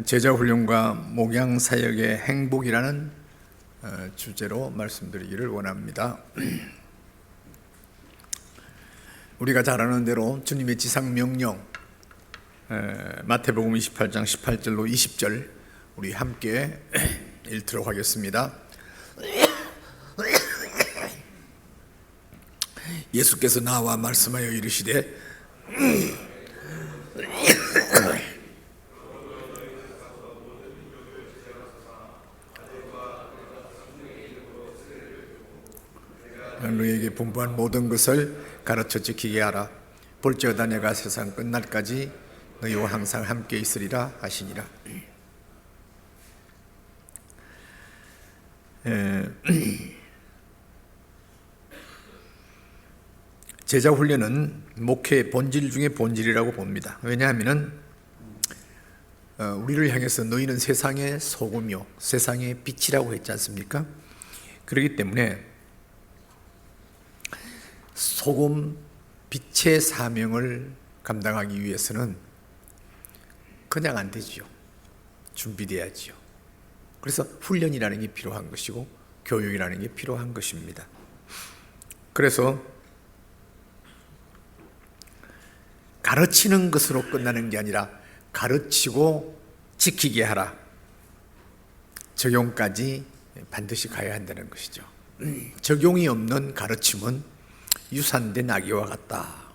제자훈련과 목양사역의 행복이라는 주제로 말씀드리기를 원합니다. 우리가 잘 아는 대로 주님의 지상명령 마태복음 28장 18절로 20절 우리 함께 읽도록 하겠습니다. 예수께서 나와 말씀하여 이르시되 너희에게 분부한 모든 것을 가르쳐 지키게 하라. 볼지어다 내가 세상 끝날까지 너희와 항상 함께 있으리라 하시니라. 제자 훈련은 목회의 본질 중에 본질이라고 봅니다. 왜냐하면 우리를 향해서 너희는 세상의 소금이요 세상의 빛이라고 했지 않습니까? 그렇기 때문에 소금 빛의 사명을 감당하기 위해서는 그냥 안 되지요. 준비돼야지요. 그래서 훈련이라는 게 필요한 것이고 교육이라는 게 필요한 것입니다. 그래서 가르치는 것으로 끝나는 게 아니라 가르치고 지키게 하라. 적용까지 반드시 가야 한다는 것이죠. 적용이 없는 가르침은 유산된 아기와 같다.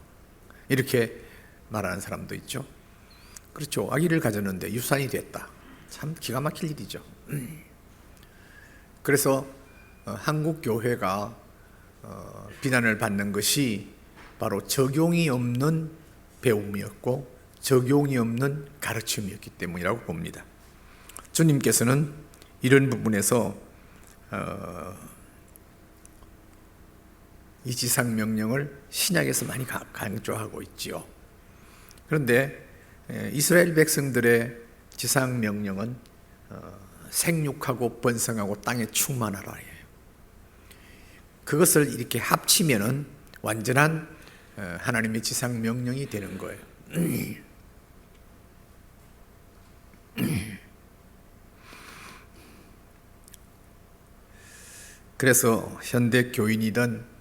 이렇게 말하는 사람도 있죠. 그렇죠. 아기를 가졌는데 유산이 됐다. 참 기가 막힐 일이죠. 그래서 한국 교회가 비난을 받는 것이 바로 적용이 없는 배움이었고 적용이 없는 가르침이었기 때문이라고 봅니다. 주님께서는 이런 부분에서 이 지상명령을 신약에서 많이 강조하고 있지요. 그런데 이스라엘 백성들의 지상명령은 생육하고 번성하고 땅에 충만하라예요. 그것을 이렇게 합치면은 완전한 하나님의 지상명령이 되는 거예요. 그래서 현대 교인이든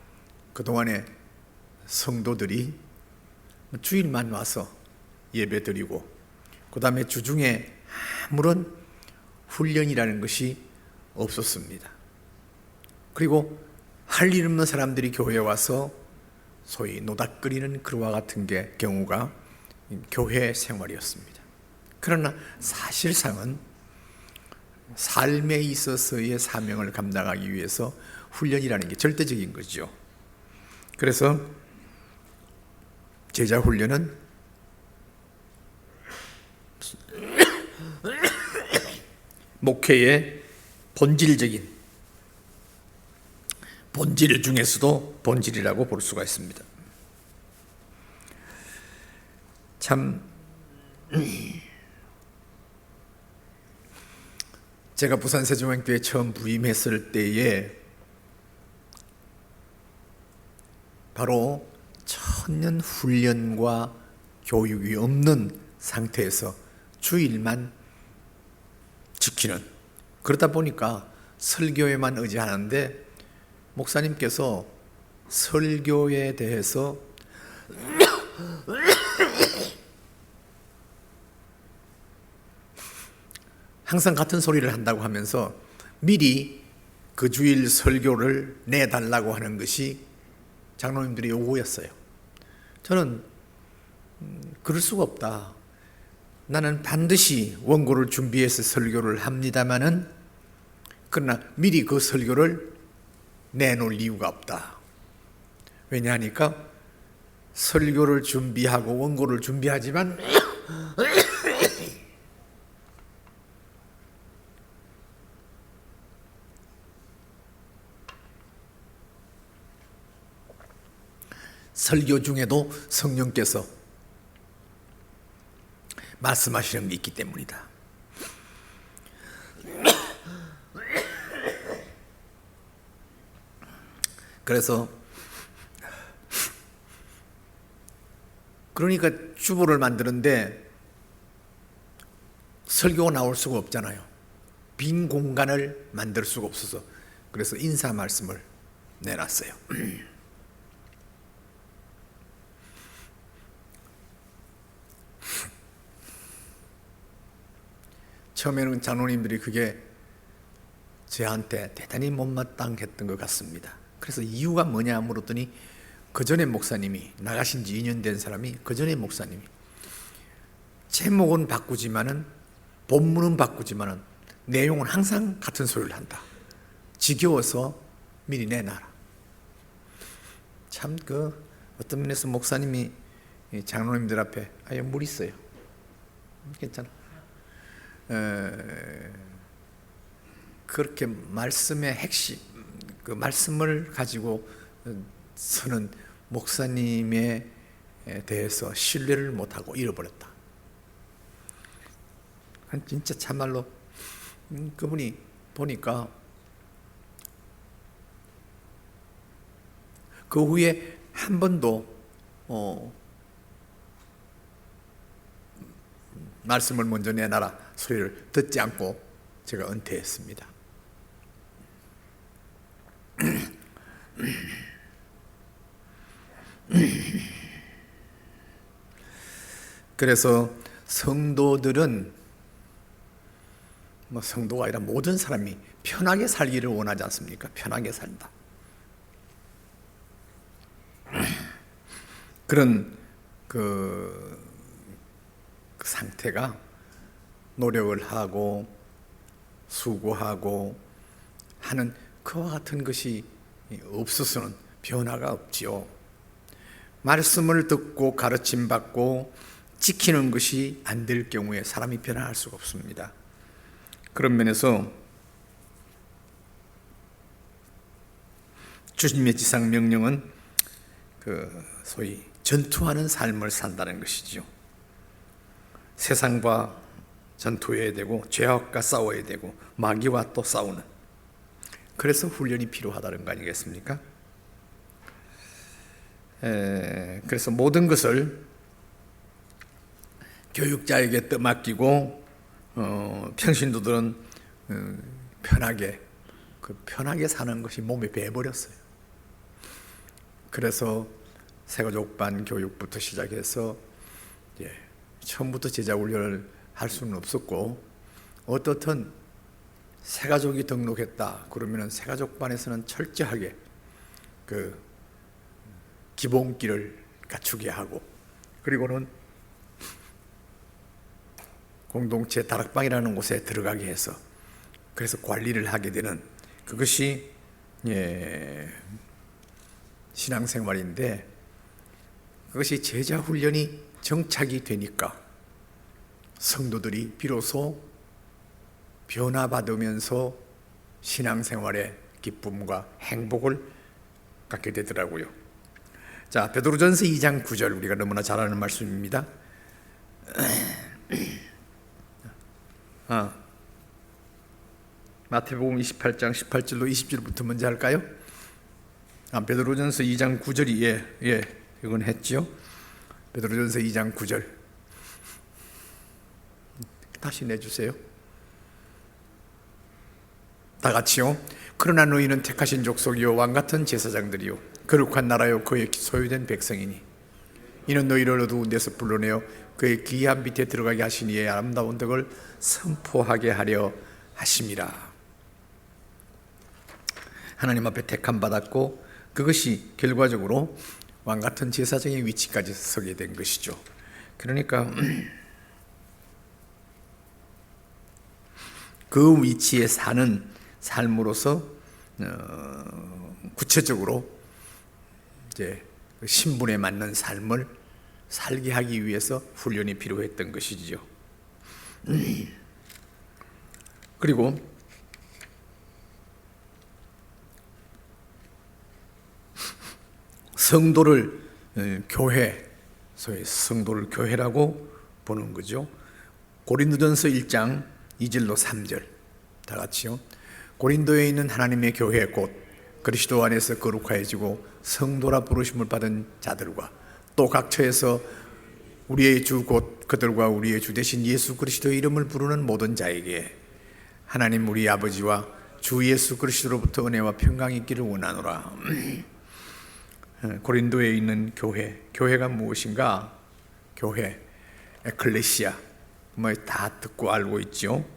그동안에 성도들이 주일만 와서 예배 드리고 그 다음에 주중에 아무런 훈련이라는 것이 없었습니다. 그리고 할 일 없는 사람들이 교회에 와서 소위 노닥거리는 그와 같은 게 경우가 교회 생활이었습니다. 그러나 사실상은 삶에 있어서의 사명을 감당하기 위해서 훈련이라는 게 절대적인 거죠. 그래서 제자 훈련은 목회의 본질 중에서도 본질이라고 볼 수가 있습니다. 참 제가 부산 세종학교에 처음 부임했을 때에 바로 천년 훈련과 교육이 없는 상태에서 주일만 지키는, 그러다 보니까 설교에만 의지하는데 목사님께서 설교에 대해서 항상 같은 소리를 한다고 하면서 미리 그 주일 설교를 내달라고 하는 것이 장로님들의 요구였어요. 저는 그럴 수가 없다. 나는 반드시 원고를 준비해서 설교를 합니다마는 그러나 미리 그 설교를 내놓을 이유가 없다. 왜냐하니까 설교를 준비하고 원고를 준비하지만 설교 중에도 성령께서 말씀하시는 게 있기 때문이다. 그래서 그러니까 주보를 만드는데 설교가 나올 수가 없잖아요. 빈 공간을 만들 수가 없어서 그래서 인사 말씀을 내놨어요. 처음에는 장로님들이 그게 저한테 대단히 못마땅했던 것 같습니다. 그래서 이유가 뭐냐 물었더니 그 전에 목사님이 나가신 지 2년 된 사람이 그 전에 목사님이 제목은 바꾸지만은 본문은 바꾸지만은 내용은 항상 같은 소리를 한다. 지겨워서 미리 내놔라. 참 어떤 면에서 목사님이 장로님들 앞에 물 있어요. 괜찮아. 그렇게 말씀의 핵심, 그 말씀을 가지고 서는 목사님에 대해서 신뢰를 못하고 잃어버렸다. 진짜 참말로 그분이 보니까 그 후에 한 번도 말씀을 먼저 내놔라 소리를 듣지 않고 제가 은퇴했습니다. 그래서 성도들은 성도가 아니라 모든 사람이 편하게 살기를 원하지 않습니까? 편하게 산다. 그런 그 상태가 노력을 하고 수고하고 하는 그와 같은 것이 없어서는 변화가 없지요. 말씀을 듣고 가르침 받고 지키는 것이 안 될 경우에 사람이 변화할 수가 없습니다. 그런 면에서 주님의 지상 명령은 소위 전투하는 삶을 산다는 것이죠. 세상과 전투해야 되고 죄악과 싸워야 되고 마귀와 또 싸우는, 그래서 훈련이 필요하다는 거 아니겠습니까? 그래서 모든 것을 교육자에게 떠맡기고 평신도들은 편하게 사는 것이 몸에 배어버렸어요. 그래서 새가족반 교육부터 시작해서 처음부터 제자 훈련을 할 수는 없었고, 어떻든 새가족이 등록했다 그러면 새가족반에서는 철저하게 그 기본기를 갖추게 하고, 그리고는 공동체 다락방이라는 곳에 들어가게 해서 그래서 관리를 하게 되는 그것이 신앙생활인데, 그것이 제자 훈련이 정착이 되니까 성도들이 비로소 변화받으면서 신앙생활의 기쁨과 행복을 갖게 되더라고요. 자, 베드로전서 2장 9절, 우리가 너무나 잘 아는 말씀입니다. 마태복음 28장 18절로 20절부터 먼저 할까요? 베드로전서 2장 9절이 이건 했죠. 베드로전서 2장 9절 다시 내주세요. 다 같이요. 그러나 너희는 택하신 족속이요 왕같은 제사장들이요 거룩한 나라요 그의 소유된 백성이니 이는 너희를 어두운 데서 불러내어 그의 기이한 밑에 들어가게 하신 이의 아름다운 덕을 선포하게 하려 하심이라. 하나님 앞에 택함 받았고 그것이 결과적으로 왕같은 제사장의 위치까지 서게 된 것이죠. 그러니까 그 위치에 사는 삶으로서 구체적으로 이제 신분에 맞는 삶을 살게 하기 위해서 훈련이 필요했던 것이죠. 그리고 성도를 교회, 소위 성도를 교회라고 보는 거죠. 고린도전서 1장 2절로 3절 다 같이요. 고린도에 있는 하나님의 교회 곧 그리스도 안에서 거룩하여지고 성도라 부르심을 받은 자들과 또 각 처에서 우리의 주 곧 그들과 우리의 주 되신 예수 그리스도의 이름을 부르는 모든 자에게 하나님 우리 아버지와 주 예수 그리스도로부터 은혜와 평강이 있기를 원하노라. 고린도에 있는 교회가 무엇인가? 교회, 에클레시아, 다 듣고 알고 있죠.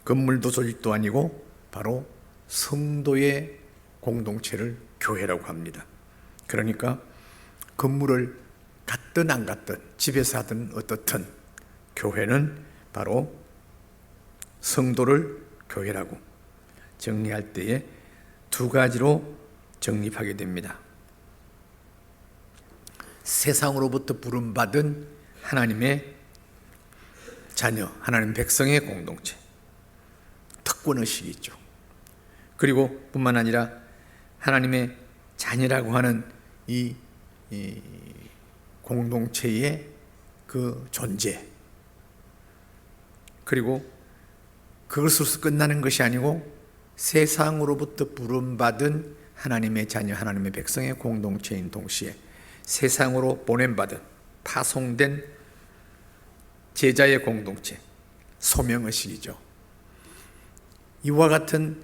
건물도 조직도 아니고 바로 성도의 공동체를 교회라고 합니다. 그러니까 건물을 갖든 안 갖든 집에서 하든 어떻든 교회는 바로 성도를 교회라고 정리할 때에 두 가지로 정립하게 됩니다. 세상으로부터 부름받은 하나님의 자녀, 하나님 백성의 공동체, 특권의식이 있죠. 그리고 뿐만 아니라 하나님의 자녀라고 하는 이 공동체의 그 존재, 그리고 그것으로서 끝나는 것이 아니고 세상으로부터 부름받은 하나님의 자녀, 하나님의 백성의 공동체인 동시에 세상으로 보냄받은 파송된 제자의 공동체, 소명의식이죠. 이와 같은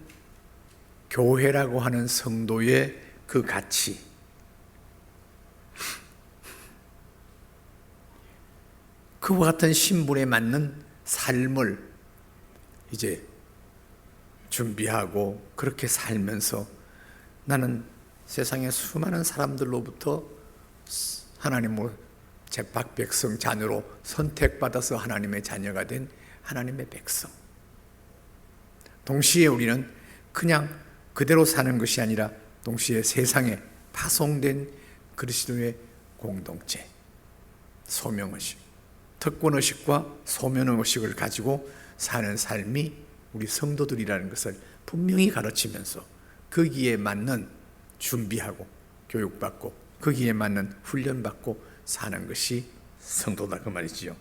교회라고 하는 성도의 그 가치, 그와 같은 신분에 맞는 삶을 이제 준비하고 그렇게 살면서 나는 세상의 수많은 사람들로부터 하나님으로 제박 백성 자녀로 선택받아서 하나님의 자녀가 된 하나님의 백성. 동시에 우리는 그냥 그대로 사는 것이 아니라 동시에 세상에 파송된 그리스도의 공동체, 소명의식, 특권의식과 소명의식을 가지고 사는 삶이 우리 성도들이라는 것을 분명히 가르치면서 거기에 맞는 준비하고 교육받고 거기에 맞는 훈련받고 사는 것이 성도다 그 말이지요.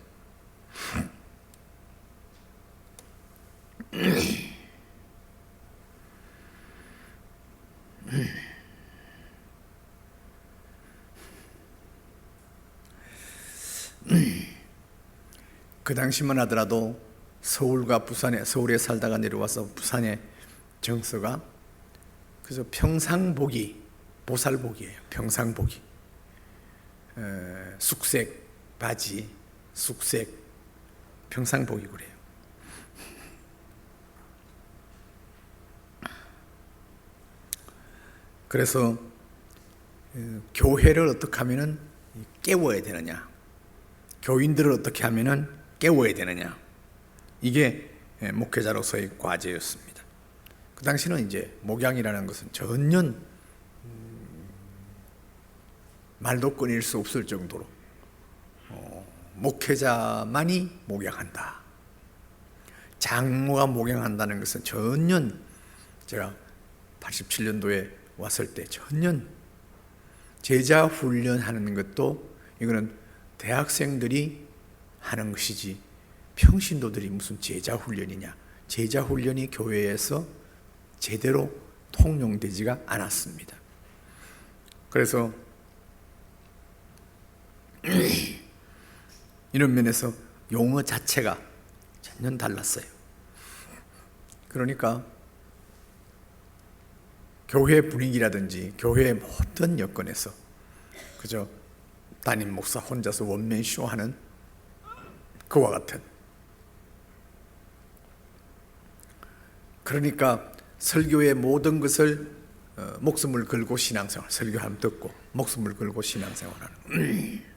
그 당시만 하더라도 서울과 부산에, 서울에 살다가 내려와서 부산에 정서가 그래서 평상복이 보살복이에요. 평상복이 숙색 바지, 숙색 평상복이 그래요. 그래서 교회를 어떻게 하면은 깨워야 되느냐, 교인들을 어떻게 하면은 깨워야 되느냐, 이게 목회자로서의 과제였습니다. 그 당시는 이제 목양이라는 것은 전혀 말도 꺼낼 수 없을 정도로 목회자만이 목양한다. 장로가 목양한다는 것은 전혀, 제가 87년도에 왔을 때 전혀 제자 훈련하는 것도 이거는 대학생들이 하는 것이지 평신도들이 무슨 제자 훈련이냐. 제자 훈련이 교회에서 제대로 통용되지가 않았습니다. 그래서 이런 면에서 용어 자체가 전혀 달랐어요. 그러니까 교회 분위기라든지 교회의 모든 여건에서 그저 담임 목사 혼자서 원맨쇼 하는 그와 같은, 그러니까 설교의 모든 것을 목숨을 걸고 신앙생활, 설교하면 듣고 목숨을 걸고 신앙생활하는 거예요.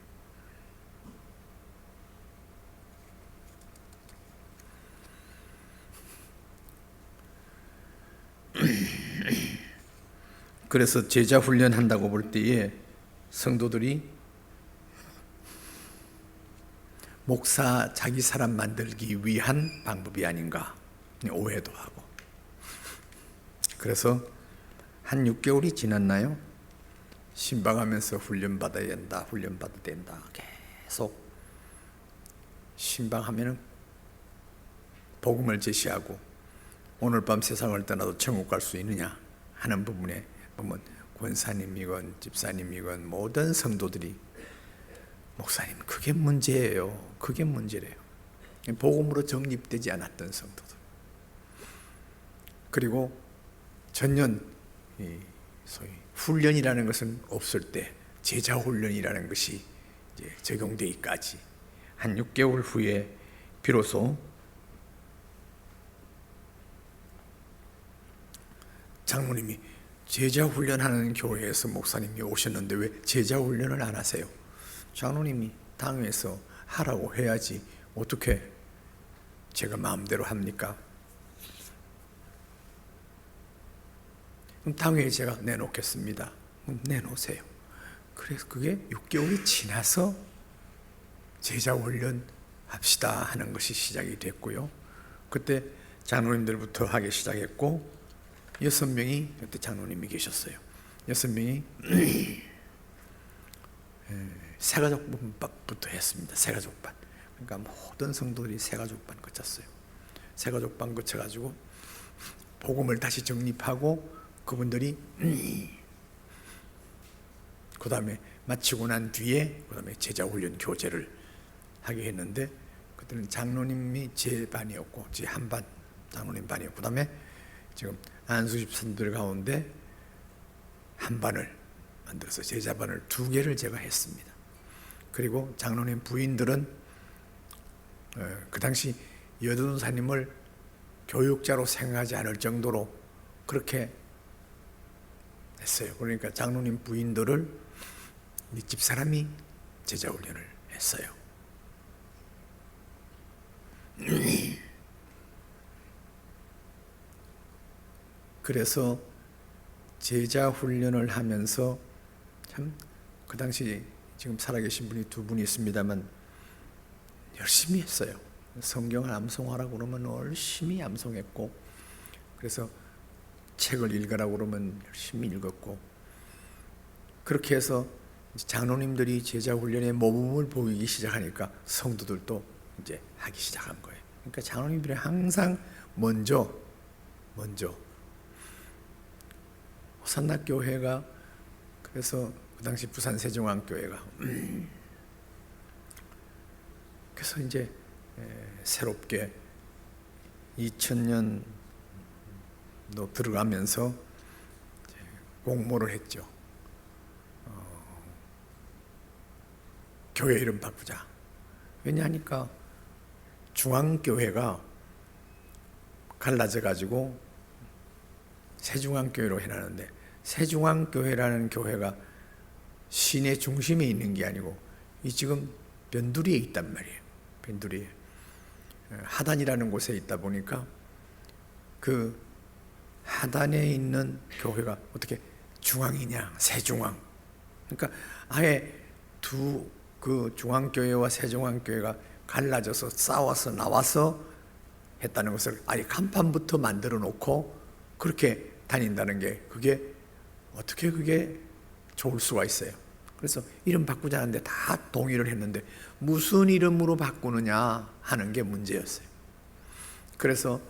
그래서 제자 훈련한다고 볼 때에 성도들이 목사 자기 사람 만들기 위한 방법이 아닌가 오해도 하고, 그래서 한 6개월이 지났나요? 신방하면서 훈련받아야 된다, 훈련받아야 된다, 계속 신방하면은 복음을 제시하고 오늘 밤 세상을 떠나도 천국 갈 수 있느냐 하는 부분에 보면 권사님이건 집사님이건 모든 성도들이 목사님, 그게 문제예요. 그게 문제래요. 복음으로 정립되지 않았던 성도들. 그리고 전년 소위 훈련이라는 것은 없을 때 제자 훈련이라는 것이 이제 적용되기까지 한 6개월 후에 비로소 장로님이 제자 훈련하는 교회에서 목사님이 오셨는데 왜 제자 훈련을 안 하세요? 장로님이 당회에서 하라고 해야지 어떻게 제가 마음대로 합니까? 그럼 당회에 제가 내놓겠습니다. 내놓으세요. 그래서 그게 6개월이 지나서 제자 훈련 합시다 하는 것이 시작이 됐고요. 그때 장로님들부터 하기 시작했고 6명이 그때 장로님이 계셨어요. 6명이 새가족반부터 했습니다. 새가족반. 그러니까 모든 성도들이 새가족반 거쳤어요. 새가족반 거쳐가지고 복음을 다시 정립하고 그분들이 그 다음에 마치고 난 뒤에 그 다음에 제자훈련 교제를 하게 했는데 그때는 장로님이 제 반이었고 제 한 반 장로님 반이었고 그 다음에 지금 안수집 선들 가운데 한 반을 만들어서 제자반을 2개를 제가 했습니다. 그리고 장로님 부인들은 그 당시 여든사님을 교육자로 생각하지 않을 정도로 그렇게 했어요. 그러니까 장로님 부인들을 집사람이 제자훈련을 했어요. 그래서 제자훈련을 하면서 참 그 당시 지금 살아계신 분이 2분이 있습니다만 열심히 했어요. 성경을 암송하라고 그러면 열심히 암송했고 그래서 책을 읽으라고 그러면 열심히 읽었고 그렇게 해서 장로님들이 제자훈련의 모범을 보이기 시작하니까 성도들도 이제 하기 시작한 거예요. 그러니까 장로님들이 항상 먼저 호산나 교회가 그래서 그 당시 부산 세종왕교회가 그래서 이제 새롭게 2000년도 들어가면서 공모를 했죠. 교회 이름 바꾸자. 왜냐하니까 중앙교회가 갈라져 가지고 세중앙교회로 해놨는데 세중앙교회라는 교회가 시내 중심에 있는 게 아니고 이 지금 변두리에 있단 말이에요. 변두리에 하단이라는 곳에 있다 보니까 그 하단에 있는 교회가 어떻게 중앙이냐 세중앙 그러니까 아예 그 중앙교회와 세중앙교회가 갈라져서 싸워서 나와서 했다는 것을 아예 간판부터 만들어 놓고 그렇게 다닌다는 게 그게 어떻게 그게 좋을 수가 있어요. 그래서 이름 바꾸자는데 다 동의를 했는데 무슨 이름으로 바꾸느냐 하는 게 문제였어요. 그래서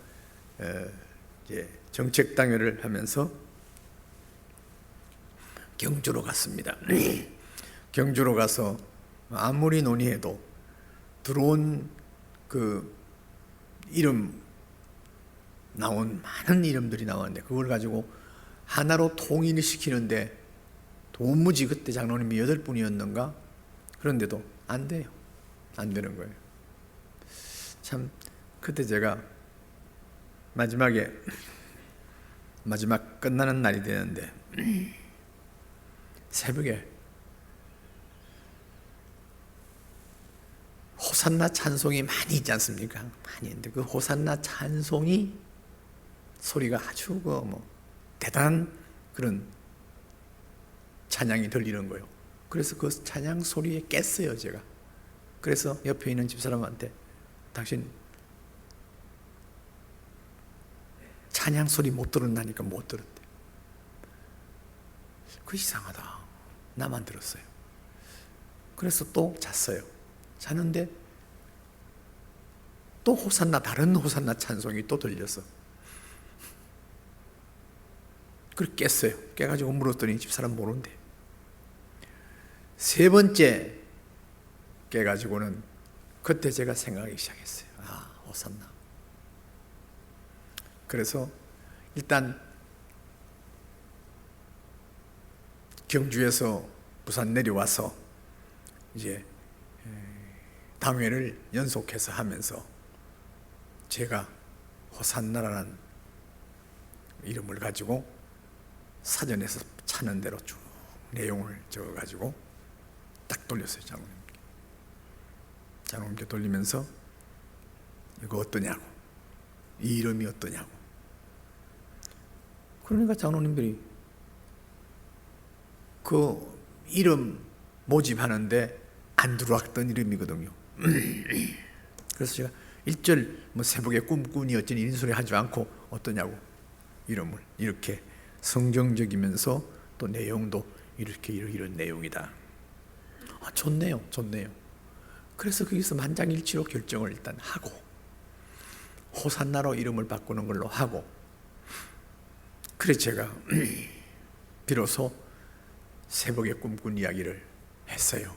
이제 정책당회를 하면서 경주로 갔습니다. 경주로 가서 아무리 논의해도 들어온 그 이름 나온 많은 이름들이 나왔는데 그걸 가지고 하나로 통일을 시키는데 도무지 그때 장로님이 8분이었는가 그런데도 안 돼요. 안 되는 거예요. 참 그때 제가 마지막 끝나는 날이 되는데 새벽에 호산나 찬송이 많이 있지 않습니까? 많이 있는데 그 호산나 찬송이 소리가 아주 대단한 그런 찬양이 들리는 거예요. 그래서 그 찬양 소리에 깼어요, 제가. 그래서 옆에 있는 집사람한테 당신 찬양 소리 못 들었나니까 못 들었대. 그 이상하다. 나만 들었어요. 그래서 또 잤어요. 자는데 또 다른 호산나 찬송이 또 들렸어. 그걸 깼어요. 깨가지고 물었더니 집사람 모른대. 3번째 깨가지고는 그때 제가 생각하기 시작했어요. 아, 호산나. 그래서 일단 경주에서 부산 내려와서 이제 당회를 연속해서 하면서 제가 호산나라는 이름을 가지고 사전에서 찾는 대로 쭉 내용을 적어가지고 딱 돌렸어요. 장로님께 돌리면서 이거 어떠냐고, 이 이름이 어떠냐고. 그러니까 장로님들이 그 이름 모집하는데 안 들어왔던 이름이거든요. 그래서 제가 일절 뭐 새벽에 꿈꾸니 어쩌니 이런 소리 하지 않고 어떠냐고, 이름을 이렇게 성경적이면서 또 내용도 이렇게 이런 내용이다. 아, 좋네요. 그래서 거기서 만장일치로 결정을 일단 하고 호산나로 이름을 바꾸는 걸로 하고, 그래 제가 비로소 새벽에 꿈꾼 이야기를 했어요.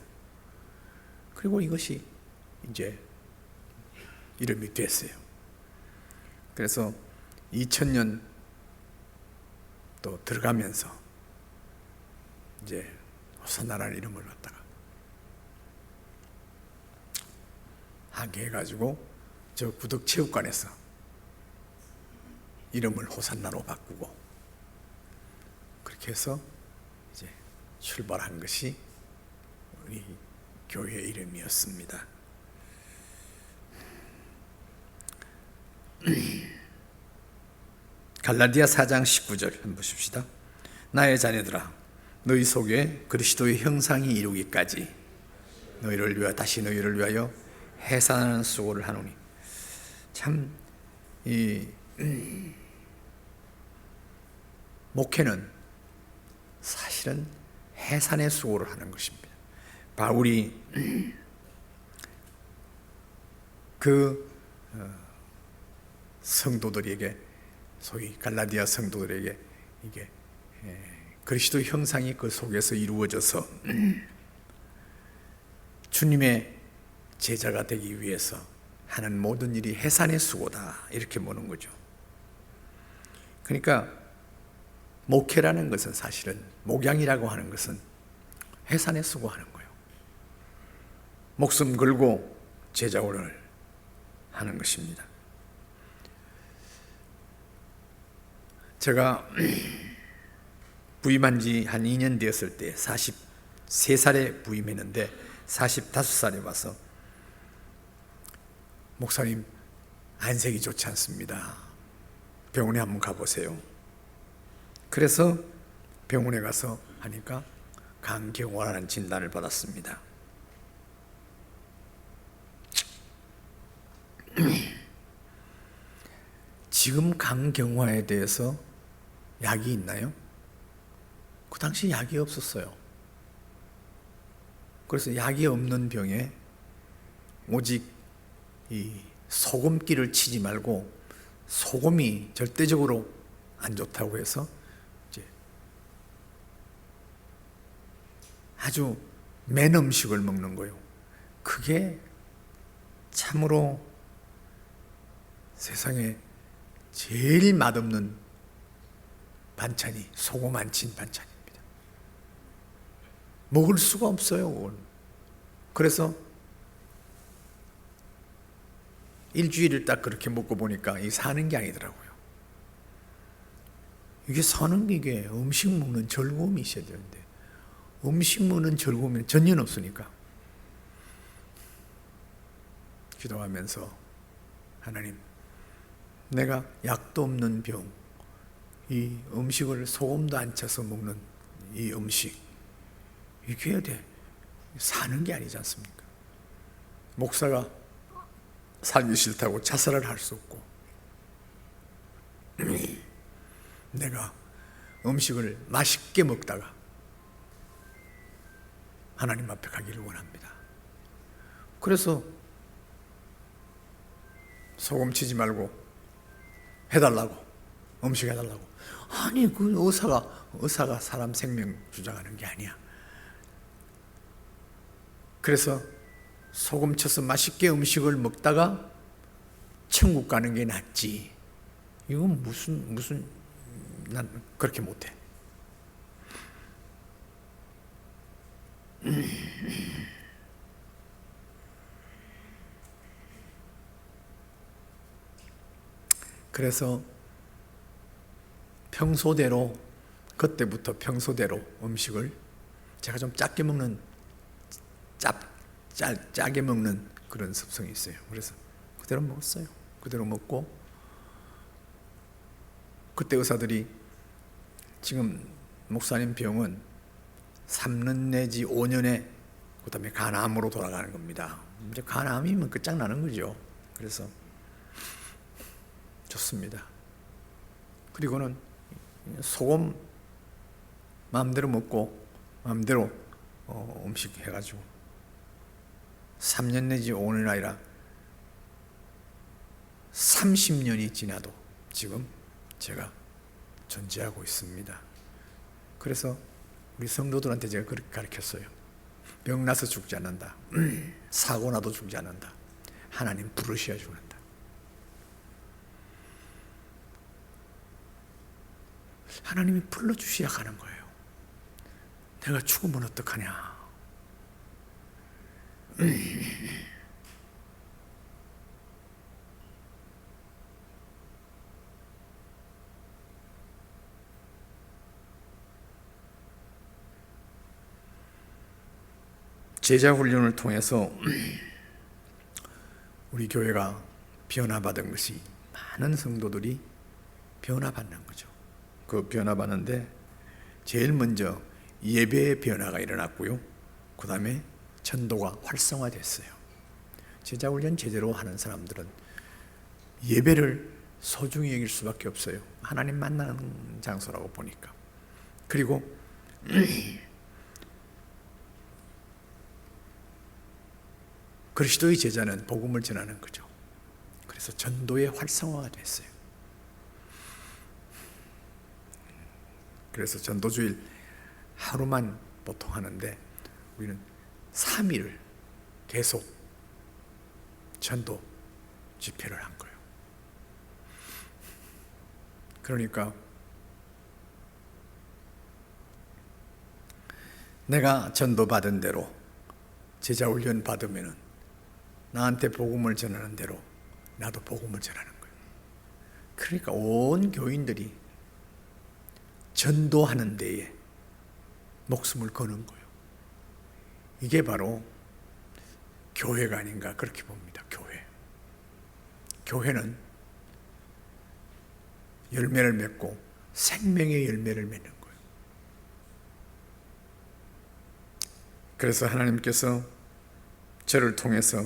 그리고 이것이 이제 이름이 됐어요. 그래서 2000년 또 들어가면서 이제 호산나라는 이름을 갖다가 하게 해가지고 저 구덕체육관에서 이름을 호산나로 바꾸고 그렇게 해서 이제 출발한 것이 우리 교회 이름이었습니다. 갈라디아 4장 19절 한번 보십시다. 나의 자녀들아, 너희 속에 그리스도의 형상이 이루기까지 너희를 위하여 해산하는 수고를 하노니. 참 이 목회는 사실은 해산의 수고를 하는 것입니다. 바울이 그 성도들에게, 소위 갈라디아 성도들에게 이게 그리스도 형상이 그 속에서 이루어져서 주님의 제자가 되기 위해서 하는 모든 일이 해산의 수고다, 이렇게 보는 거죠. 그러니까 목회라는 것은, 사실은 목양이라고 하는 것은 해산의 수고하는 거예요. 목숨 걸고 제자원을 하는 것입니다. 제가 부임한 지 한 2년 되었을 때 43살에 부임했는데 45살에 와서 목사님 안색이 좋지 않습니다. 병원에 한번 가보세요. 그래서 병원에 가서 하니까 간경화라는 진단을 받았습니다. 지금 간경화에 대해서 약이 있나요? 그 당시 약이 없었어요. 그래서 약이 없는 병에 오직 이 소금기를 치지 말고, 소금이 절대적으로 안 좋다고 해서 이제 아주 맨 음식을 먹는 거예요. 그게 참으로 세상에 제일 맛없는 반찬이 소금 안 친 반찬입니다. 먹을 수가 없어요. 그래서 일주일을 딱 그렇게 먹고 보니까 이 사는 게 아니더라고요. 이게 사는 게, 이게 음식 먹는 즐거움이 있어야 되는데 음식 먹는 즐거움은 전혀 없으니까 기도하면서, 하나님, 내가 약도 없는 병, 이 음식을 소금도 안 쳐서 먹는 이 음식, 이게 해야 돼. 사는 게 아니지 않습니까? 목사가 살기 싫다고 자살을 할 수 없고, 내가 음식을 맛있게 먹다가 하나님 앞에 가기를 원합니다. 그래서 소금 치지 말고 해달라고, 음식 해달라고. 아니, 그 의사가 사람 생명 주장하는 게 아니야. 그래서 소금 쳐서 맛있게 음식을 먹다가 천국 가는 게 낫지. 이건 무슨 난 그렇게 못해. 그래서 평소대로, 그때부터 평소대로 음식을 제가 좀 작게 먹는, 짜게 먹는 그런 습성이 있어요. 그래서 그대로 먹었어요. 그대로 먹고, 그때 의사들이 지금 목사님 병은 3년 내지 5년에 그 다음에 간암으로 돌아가는 겁니다. 이제 간암이면 끝장나는 거죠. 그래서 좋습니다. 그리고는 소금 마음대로 먹고 마음대로 음식 해가지고 3년 내지 5년 아니라 30년이 지나도 지금 제가 존재하고 있습니다. 그래서 우리 성도들한테 제가 그렇게 가르쳤어요. 병나서 죽지 않는다. 사고 나도 죽지 않는다. 하나님 부르셔야 죽는다. 하나님이 불러주셔야 가는 거예요. 내가 죽으면 어떡하냐. 제자 훈련을 통해서 우리 교회가 변화받은 것이, 많은 성도들이 변화받는 거죠. 그 변화받는데 제일 먼저 예배의 변화가 일어났고요. 그 다음에 전도가 활성화됐어요. 제자 훈련 제대로 하는 사람들은 예배를 소중히 여길 수밖에 없어요. 하나님 만나는 장소라고 보니까. 그리고 그리스도의 제자는 복음을 전하는 거죠. 그래서 전도의 활성화가 됐어요. 그래서 전도주일 하루만 보통 하는데 우리는 3일을 계속 전도 집회를 한 거예요. 그러니까 내가 전도받은 대로, 제자 훈련 받으면은 나한테 복음을 전하는 대로 나도 복음을 전하는 거예요. 그러니까 온 교인들이 전도하는 데에 목숨을 거는 거예요. 이게 바로 교회가 아닌가 그렇게 봅니다. 교회는 열매를 맺고 생명의 열매를 맺는 거예요. 그래서 하나님께서 저를 통해서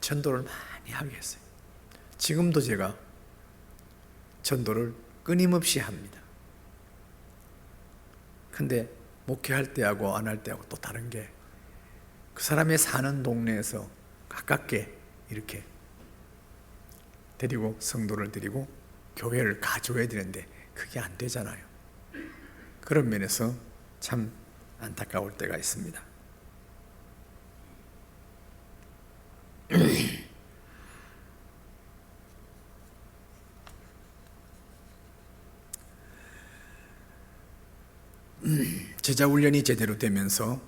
전도를 많이 하게 했어요. 지금도 제가 전도를 끊임없이 합니다. 근데 목회할 때하고 안 할 때하고 또 다른 게, 그 사람의 사는 동네에서 가깝게 이렇게 데리고, 성도를 데리고 교회를 가져야 되는데 그게 안 되잖아요. 그런 면에서 참 안타까울 때가 있습니다. 제자 훈련이 제대로 되면서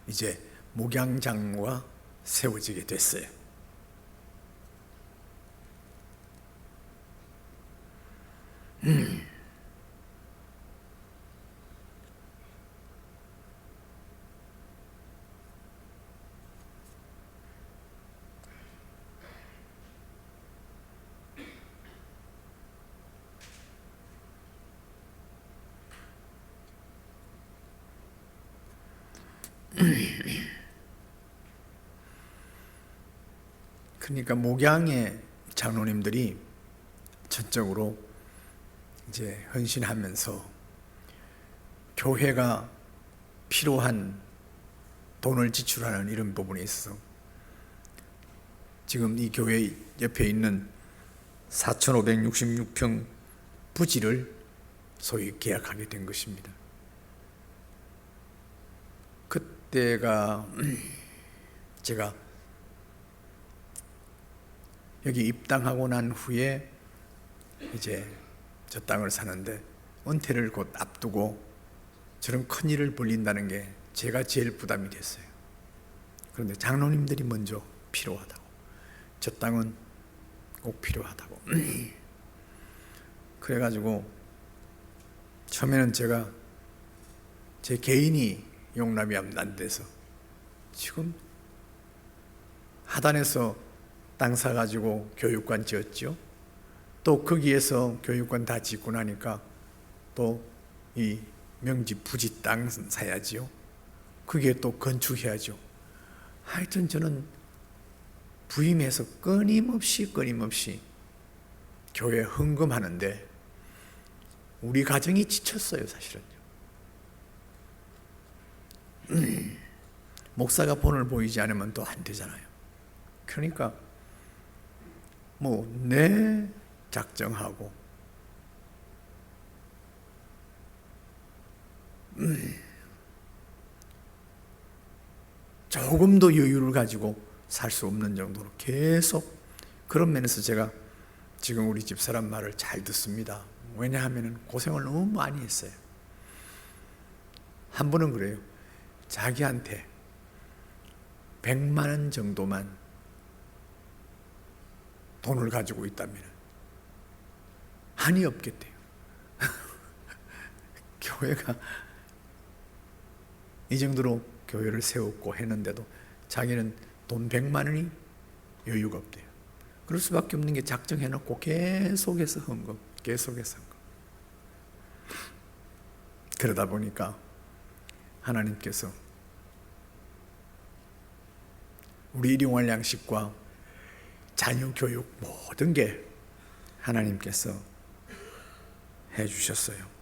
이제 목양장로가 세워지게 됐어요. 그러니까 목양의 장로님들이 전적으로 이제 헌신하면서 교회가 필요한 돈을 지출하는 이런 부분에 있어서 지금 이 교회 옆에 있는 4,566평 부지를 소위 계약하게 된 것입니다. 그때가 제가 여기 입당하고 난 후에 이제 저 땅을 사는데 은퇴를 곧 앞두고 저런 큰 일을 벌린다는 게 제가 제일 부담이 됐어요. 그런데 장로님들이 먼저 필요하다고, 저 땅은 꼭 필요하다고 그래가지고 처음에는 제가 제 개인이 용납이 안 돼서 지금 하단에서 땅 사가지고 교육관 지었죠. 또 거기에서 교육관 다 짓고 나니까 또 이 명지 부지 땅 사야지요. 그게 또 건축해야죠. 하여튼 저는 부임해서 끊임없이 교회 헌금하는데 우리 가정이 지쳤어요, 사실은요. 목사가 본을 보이지 않으면 또 안 되잖아요. 그러니까 내 작정하고 조금도 여유를 가지고 살 수 없는 정도로 계속, 그런 면에서 제가 지금 우리 집사람 말을 잘 듣습니다. 왜냐하면 고생을 너무 많이 했어요. 한 번은 그래요. 자기한테 100만 원 정도만 돈을 가지고 있다면 한이 없겠대요. 교회가 이 정도로 교회를 세웠고 했는데도 자기는 돈 100만 원이 여유가 없대요. 그럴 수밖에 없는 게 작정해놓고 계속해서 헌금. 그러다 보니까 하나님께서 우리 일용할 양식과 자녀 교육 모든 게 하나님께서 해주셨어요.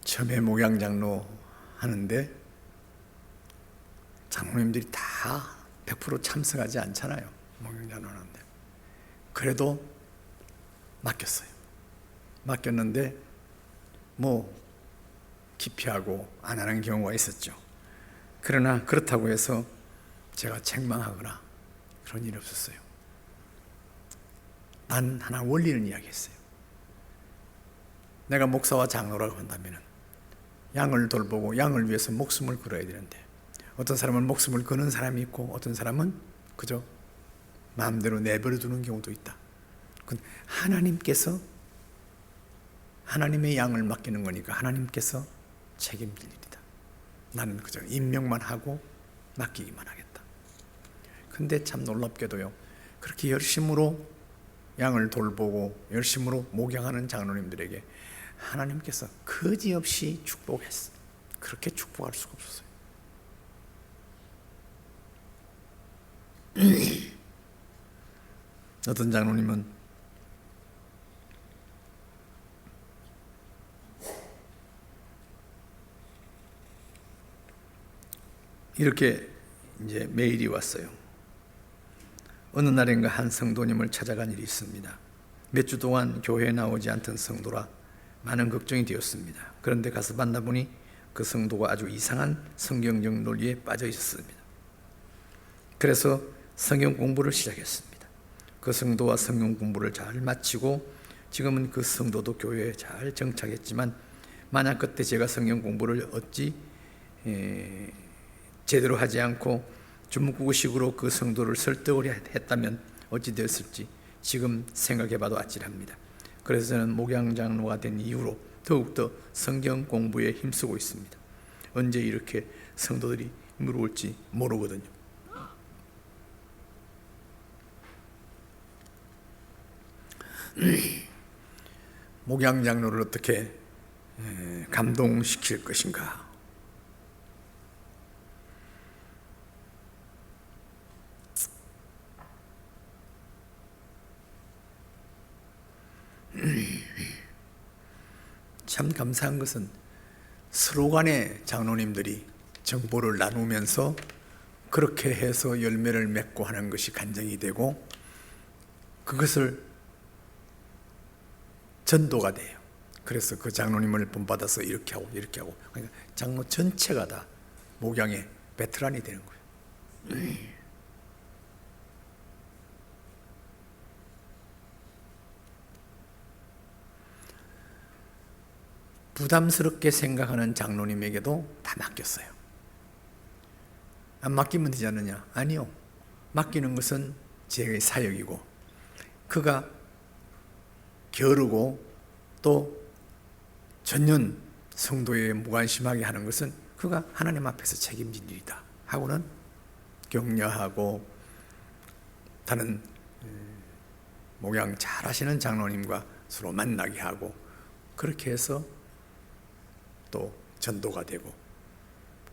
처음에 목양장로 하는데 장로님들이 다 100% 참석하지 않잖아요. 목양장로 하는데. 그래도 맡겼는데 기피하고 안 하는 경우가 있었죠. 그러나 그렇다고 해서 제가 책망하거나 그런 일이 없었어요. 단 하나 원리는 이야기했어요. 내가 목사와 장로라고 한다면 양을 돌보고 양을 위해서 목숨을 걸어야 되는데, 어떤 사람은 목숨을 거는 사람이 있고 어떤 사람은 그저 마음대로 내버려 두는 경우도 있다. 그건 하나님께서, 하나님의 양을 맡기는 거니까 하나님께서 책임질 일이다. 나는 그저 임명만 하고 맡기기만 하겠다. 근데 참 놀랍게도요, 그렇게 열심으로 양을 돌보고 열심으로 목양하는 장로님들에게 하나님께서 거지없이 축복했어. 그렇게 축복할 수가 없었어요. 어떤 장로님은 이렇게 이제 메일이 왔어요. 어느 날인가 한 성도님을 찾아간 일이 있습니다. 몇 주 동안 교회에 나오지 않던 성도라 많은 걱정이 되었습니다. 그런데 가서 만나보니 그 성도가 아주 이상한 성경적 논리에 빠져 있었습니다. 그래서 성경 공부를 시작했습니다. 그 성도와 성경 공부를 잘 마치고 지금은 그 성도도 교회에 잘 정착했지만, 만약 그때 제가 성경 공부를 제대로 하지 않고 주먹구구식으로 그 성도를 설득을 했다면 어찌 되었을지 지금 생각해봐도 아찔합니다. 그래서 저는 목양장로가 된 이후로 더욱더 성경 공부에 힘쓰고 있습니다. 언제 이렇게 성도들이 물어올지 모르거든요. 목양장로를 어떻게 감동시킬 것인가? 참 감사한 것은 서로 간에 장로님들이 정보를 나누면서 그렇게 해서 열매를 맺고 하는 것이 간증이 되고 그것을 전도가 돼요. 그래서 그 장로님을 본받아서 이렇게 하고 이렇게 하고, 그러니까 장로 전체가 다 목양의 베테랑이 되는 거예요. 부담스럽게 생각하는 장로님에게도 다 맡겼어요. 안 맡기면 되지 않느냐? 아니요. 맡기는 것은 제 사역이고 그가 겨루고 또 전년 성도에 무관심하게 하는 것은 그가 하나님 앞에서 책임진 일이다 하고는 격려하고, 다른 목양 잘 하시는 장로님과 서로 만나게 하고, 그렇게 해서 또 전도가 되고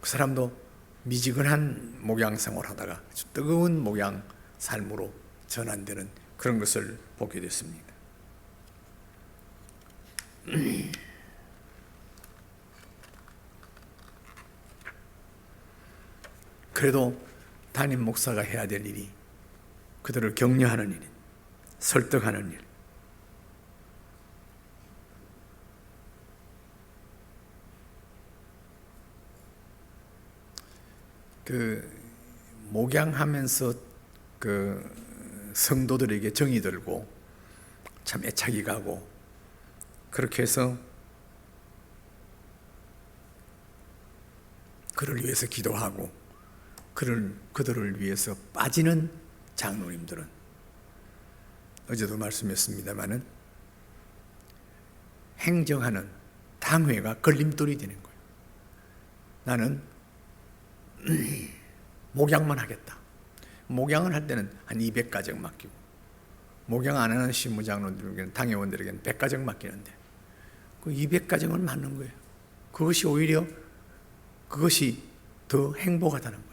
그 사람도 미지근한 목양 생활을 하다가 아주 뜨거운 목양 삶으로 전환되는 그런 것을 보게 됐습니다. 그래도 담임 목사가 해야 될 일이 그들을 격려하는 일, 설득하는 일, 그 목양하면서 그 성도들에게 정이 들고 참 애착이 가고, 그렇게 해서 그를 위해서 기도하고 그들을 위해서 빠지는 장로님들은, 어제도 말씀했습니다마는 행정하는 당회가 걸림돌이 되는 거예요. 나는 목양만 하겠다. 목양을 할 때는 한 200가정 맡기고, 목양 안 하는 신무장로들에게는, 당회원들에게는 100가정 맡기는데 그 200가정을 맡는 거예요. 그것이 오히려 그것이 더 행복하다는 거예요.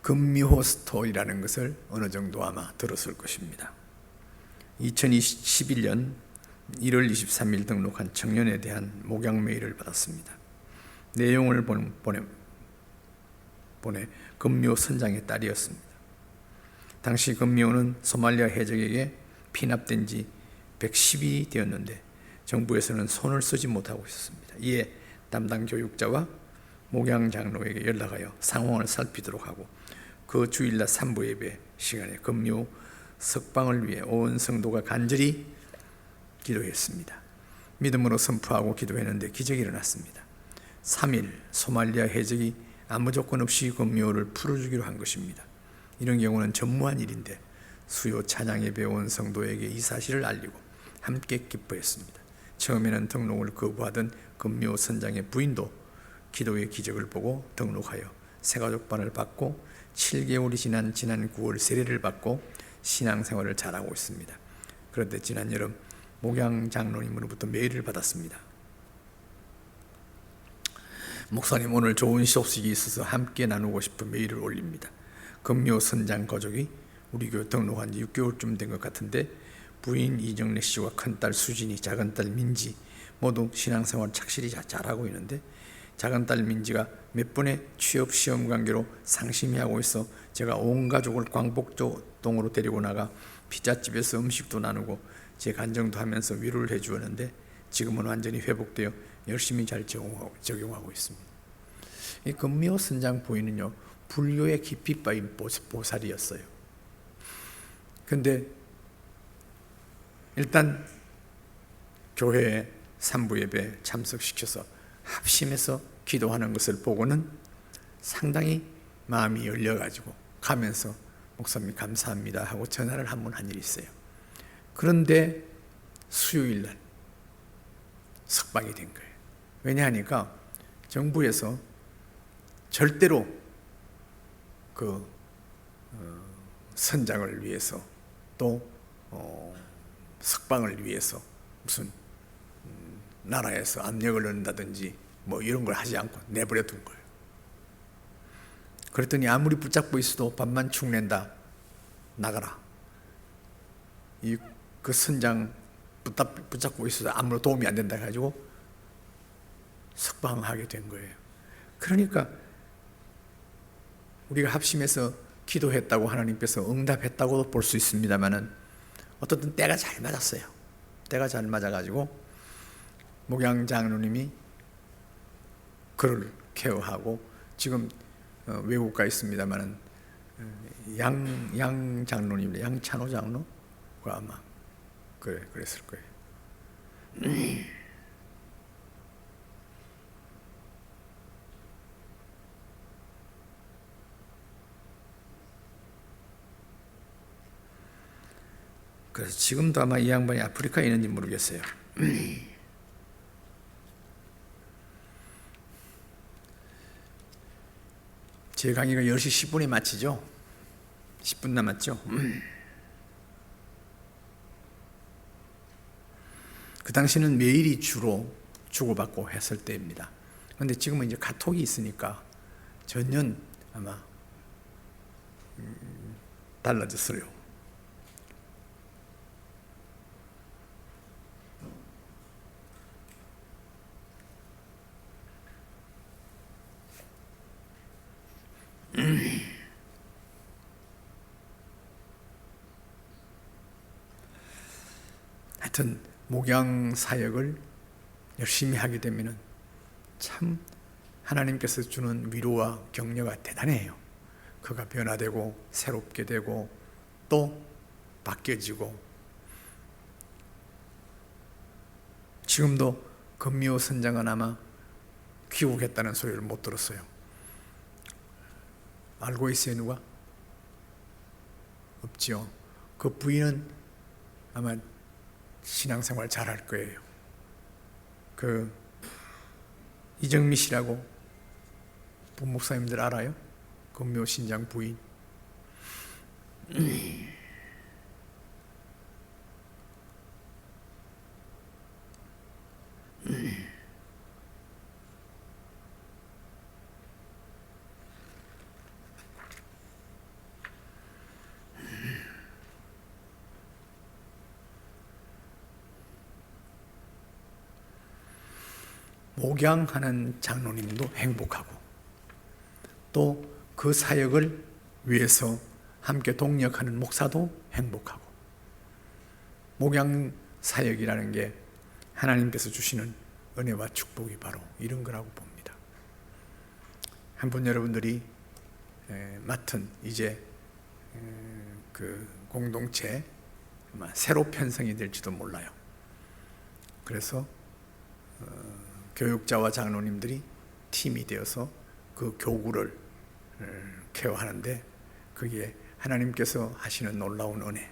금미호 스토리라는 것을 어느 정도 아마 들었을 것입니다. 2011년 1월 23일 등록한 청년에 대한 목양 메일을 받았습니다. 내용을 보내 금미호 선장의 딸이었습니다. 당시 금미호는 소말리아 해적에게 피납된 지 110일이 되었는데 정부에서는 손을 쓰지 못하고 있었습니다. 이에 담당 교육자와 목양 장로에게 연락하여 상황을 살피도록 하고, 그 주일날 산부 예배 시간에 금미호 석방을 위해 온 성도가 간절히 기도했습니다. 믿음으로 선포하고 기도했는데 기적이 일어났습니다. 3일 소말리아 해적이 아무 조건 없이 금미호를 풀어주기로 한 것입니다. 이런 경우는 전무한 일인데 수요 찬양 예배에 온 성도에게 이 사실을 알리고 함께 기뻐했습니다. 처음에는 등록을 거부하던 금미호 선장의 부인도 기도의 기적을 보고 등록하여 새가족반을 받고 7개월이 지난 9월 세례를 받고 신앙생활을 잘하고 있습니다. 그런데 지난 여름 목양 장로님으로부터 메일을 받았습니다. 목사님, 오늘 좋은 소식이 있어서 함께 나누고 싶은 메일을 올립니다. 금미호 선장 가족이 우리 교회 등록한 지 6개월쯤 된 것 같은데 부인 이정래 씨와 큰딸 수진이, 작은딸 민지 모두 신앙생활 착실히 잘하고 있는데, 작은딸 민지가 몇 번의 취업 시험 관계로 상심해 하고 있어 제가 온 가족을 광복동으로 데리고 나가 피자집에서 음식도 나누고 제 간정도 하면서 위로를 해주었는데 지금은 완전히 회복되어 열심히 잘 적용하고 있습니다. 이 금미호 선장 부인은요, 불교에 깊이 빠진 보살이었어요. 근데 일단 교회 산부 예배 참석시켜서 합심해서 기도하는 것을 보고는 상당히 마음이 열려가지고 가면서 목사님 감사합니다 하고 전화를 한 번 한 일이 있어요. 그런데 수요일 날 석방이 된 거예요. 왜냐하니까 정부에서 절대로 그 선장을 위해서 또 석방을 위해서 무슨 나라에서 압력을 넣는다든지 뭐 이런 걸 하지 않고 내버려 둔 거예요. 그랬더니 아무리 붙잡고 있어도 밤만 축낸다, 나가라. 그 선장 붙잡고 있어도 아무런 도움이 안 된다 해가지고 석방하게 된 거예요. 그러니까 우리가 합심해서 기도했다고 하나님께서 응답했다고도 볼 수 있습니다만은 어떻든 때가 잘 맞았어요. 때가 잘 맞아가지고 목양 장로님이 그를 케어하고 지금 외국 가 있습니다만은 양 장로님, 양찬호 장로가 아마 그랬을 거예요. 그래서 지금도 아마 이 양반이 아프리카에 있는지 모르겠어요. 제 강의가 10시 10분에 마치죠. 10분 남았죠. 그 당시는 메일이 주로 주고받고 했을 때입니다. 그런데 지금은 이제 카톡이 있으니까 전혀 아마 달라졌어요. 하여튼 목양 사역을 열심히 하게 되면 참 하나님께서 주는 위로와 격려가 대단해요. 그가 변화되고 새롭게 되고 또 바뀌어지고, 지금도 금미호 선장은 아마 귀국했다는 소리를 못 들었어요. 알고 있어요, 누가? 없지요. 그 부인은 아마 신앙생활 잘할 거예요. 그 이정미 씨라고 부목사님들 알아요? 금묘 신장 부인. 목양하는 장로님도 행복하고 또 그 사역을 위해서 함께 동력하는 목사도 행복하고, 목양 사역이라는 게 하나님께서 주시는 은혜와 축복이 바로 이런 거라고 봅니다. 한번 여러분들이 맡은 이제 그 공동체 아마 새로 편성이 될지도 몰라요. 그래서 교육자와 장로님들이 팀이 되어서 그 교구를 케어하는데, 그게 하나님께서 하시는 놀라운 은혜,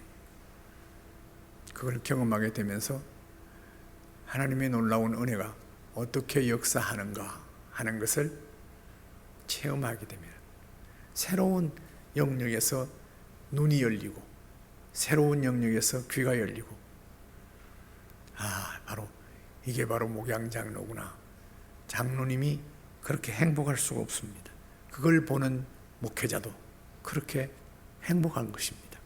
그걸 경험하게 되면서 하나님의 놀라운 은혜가 어떻게 역사하는가 하는 것을 체험하게 되면 새로운 영역에서 눈이 열리고 새로운 영역에서 귀가 열리고, 바로 이게 바로 목양장로구나. 장로님이 그렇게 행복할 수가 없습니다. 그걸 보는 목회자도 그렇게 행복한 것입니다.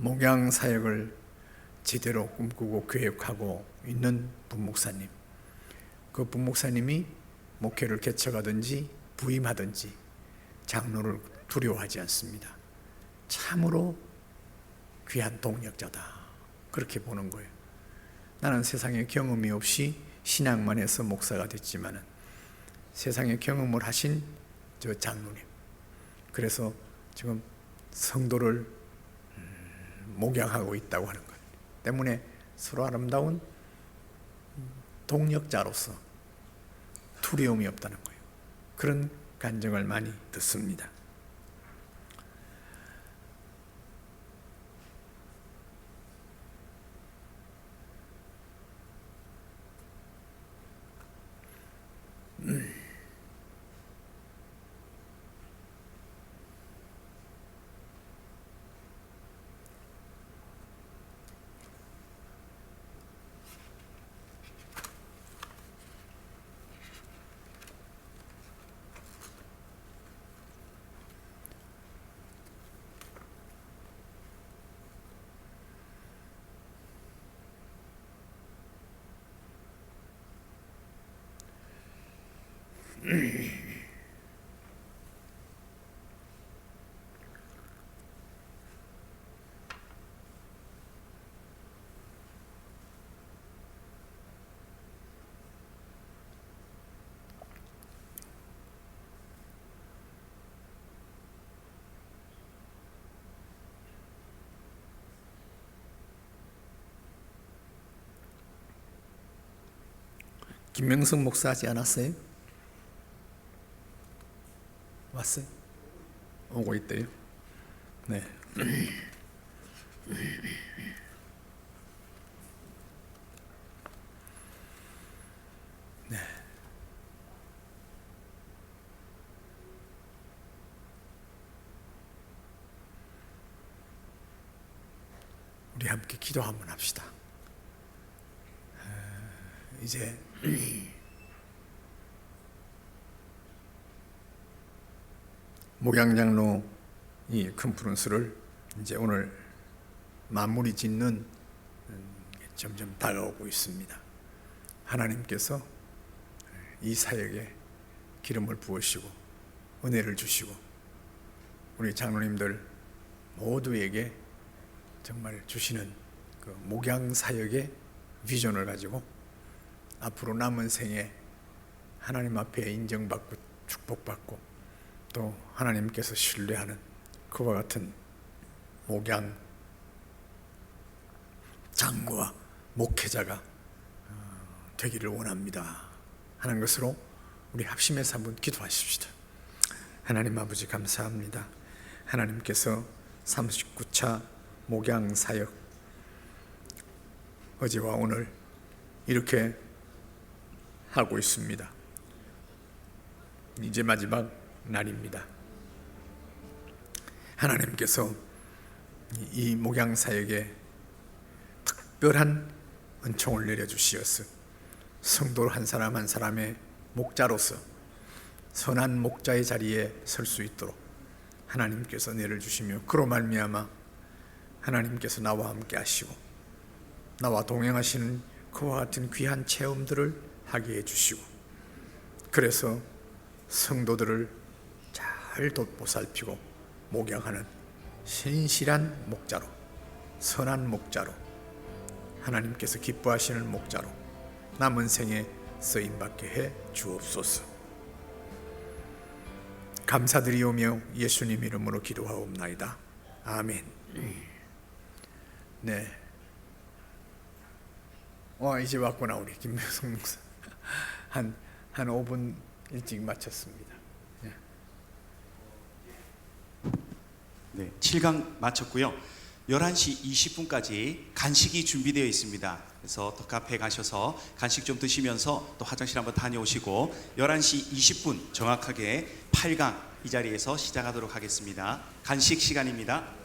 목양 사역을 제대로 꿈꾸고 계획하고 있는 부목사님, 그 부목사님이 목회를 개척하든지 부임하든지 장로를 두려워하지 않습니다. 참으로 귀한 동력자다, 그렇게 보는 거예요. 나는 세상에 경험이 없이 신앙만 해서 목사가 됐지만은 세상에 경험을 하신 저 장로님, 그래서 지금 성도를 목양하고 있다고 하는 것 때문에 서로 아름다운 동력자로서 두려움이 없다는 거예요. 그런 간증을 많이 듣습니다. 김명성 목사 하지 않았어요? 왔어요? 오고 있대요? 네. 네. 우리 함께 기도 한번 합시다. 이제 목양장로 이 컨퍼런스를 이제 오늘 마무리 짓는 점점 다가오고 있습니다. 하나님께서 이 사역에 기름을 부으시고 은혜를 주시고 우리 장로님들 모두에게 정말 주시는 그 목양 사역의 비전을 가지고 앞으로 남은 생에 하나님 앞에 인정받고 축복받고 또 하나님께서 신뢰하는 그와 같은 목양 장로와 목회자가 되기를 원합니다 하는 것으로 우리 합심해서 한번 기도하십시다. 하나님 아버지 감사합니다. 하나님께서 39차 목양 사역 어제와 오늘 이렇게 하고 있습니다. 이제 마지막 날입니다. 하나님께서 이 목양 사역에 특별한 은총을 내려주시어서 성도 한 사람 한 사람의 목자로서 선한 목자의 자리에 설 수 있도록 하나님께서 은혜를 주시며 그로 말미암아 하나님께서 나와 함께 하시고 나와 동행하시는 그와 같은 귀한 체험들을 하게 해주시고 그래서 성도들을 잘 돋보살피고 목양하는 신실한 목자로 선한 목자로 하나님께서 기뻐하시는 목자로 남은 생에 쓰임받게 해 주옵소서. 감사드리오며 예수님 이름으로 기도하옵나이다. 아멘. 네. 이제 왔구나 우리 김명성 목사. 한 5분 일찍 마쳤습니다. 네, 7강 마쳤고요. 11시 20분까지 간식이 준비되어 있습니다. 그래서 또 카페에 가셔서 간식 좀 드시면서 또 화장실 한번 다녀오시고 11시 20분 정확하게 8강 이 자리에서 시작하도록 하겠습니다. 간식 시간입니다.